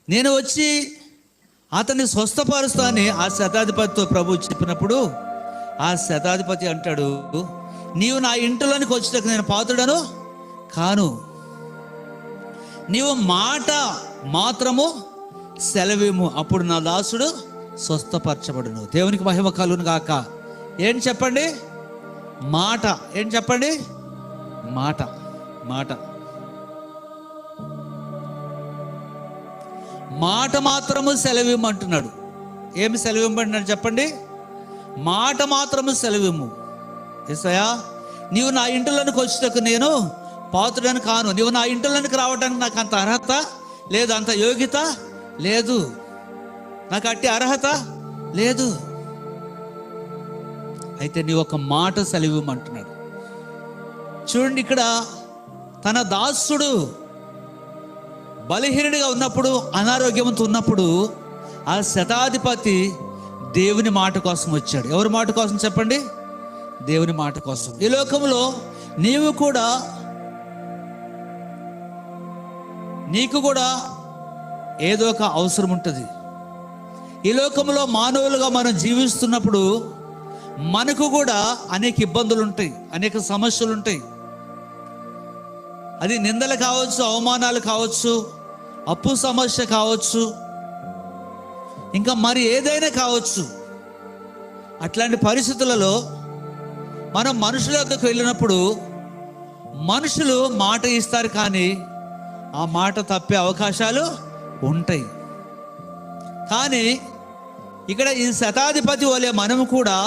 నేను వచ్చి అతన్ని స్వస్థపరుస్తా అని ఆ శతాధిపతితో ప్రభు చెప్పినప్పుడు ఆ శతాధిపతి అంటాడు, నీవు నా ఇంటిలోనికి వచ్చేటప్పుడు నేను పాత్రుడను కాను, నీవు మాట మాత్రము సెలవేము, అప్పుడు నా దాసుడు స్వస్థపరచబడును. దేవునికి మహిమ కలుగును గాక. ఏం చెప్పండి? మాట. ఏం చెప్పండి? మాట. మాట మాట మాత్రము సెలవిమ్మంటున్నాడు. ఏమి సెలవిమ్మంటున్నాడు చెప్పండి? మాట మాత్రము సెలవిమ్ము. యేసయ్యా, నీవు నా ఇంటిలోనికి వచ్చేటకు నేను పాత్రుడని కాను, నీవు నా ఇంటిలోనికి రావడానికి నాకు అంత అర్హత లేదు, అంత యోగ్యత లేదు, నాకు అట్టి అర్హత లేదు. అయితే నీ ఒక మాట సెలవిమ్మంటున్నాడు. చూడండి, ఇక్కడ తన దాసుడు బలహీనుడిగా ఉన్నప్పుడు, అనారోగ్యంతో ఉన్నప్పుడు ఆ శతాధిపతి దేవుని మాట కోసం వచ్చాడు. ఎవరి మాట కోసం చెప్పండి? దేవుని మాట కోసం. ఈ లోకంలో నీకు కూడా ఏదో ఒక అవసరం ఉంటుంది. ఈ లోకంలో మానవులుగా మనం జీవిస్తున్నప్పుడు మనకు కూడా అనేక ఇబ్బందులు ఉంటాయి, అనేక సమస్యలు ఉంటాయి. అది నిందలు కావచ్చు, అవమానాలు కావచ్చు, అప్పు సమస్య కావచ్చు, ఇంకా మరి ఏదైనా కావచ్చు. అట్లాంటి పరిస్థితులలో మనం మనుషుల వద్దకు వెళ్ళినప్పుడు మనుషులు మాట ఇస్తారు, కానీ ఆ మాట తప్పే అవకాశాలు ఉంటాయి. కానీ ఇక్కడ ఈ శతాధిపతి వలె మనము కూడా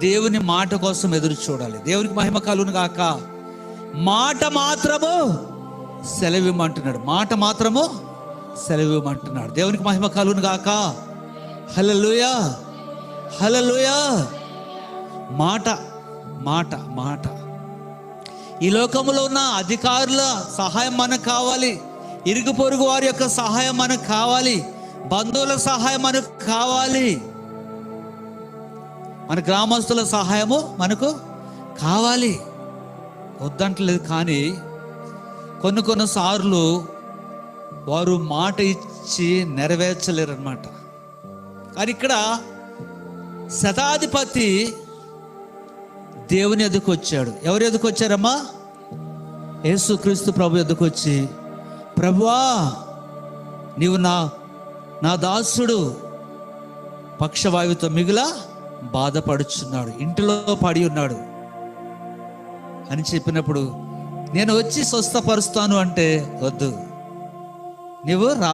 దేవుని మాట కోసం ఎదురు చూడాలి. దేవునికి మహిమ కలుగును గాక. మాట మాత్రము సెలవిమ్మంటున్నాడు. మాట మాత్రము సెలవిమ్మంటున్నాడు. దేవునికి మహిమ కలుగును గాక. హల్లెలూయా, హల్లెలూయా. మాట మాట మాట. ఈ లోకంలో ఉన్న అధికారుల సహాయం మనకు కావాలి, ఇరుగు పొరుగు వారి యొక్క సహాయం మనకు కావాలి, బంధువుల సహాయం మనకు కావాలి, మన గ్రామస్తుల సహాయము మనకు కావాలి, వద్దంటలేదు. కానీ కొన్నిసార్లు వారు మాట ఇచ్చి నెరవేర్చలేరు అన్నమాట. కానీ ఇక్కడ శతాధిపతి దేవుని ఎదుకు వచ్చాడు. ఎవరు ఎదుకు వచ్చారమ్మా? యేసుక్రీస్తు ప్రభు ఎదుకు వచ్చి, ప్రభువా, నీవు నా దాసుడు పక్షవాయువుతో మిగుల బాధపడుచున్నాడు, ఇంటిలో పడి ఉన్నాడు అని చెప్పినప్పుడు, నేను వచ్చి స్వస్థపరుస్తాను అంటే, వద్దు, నీవు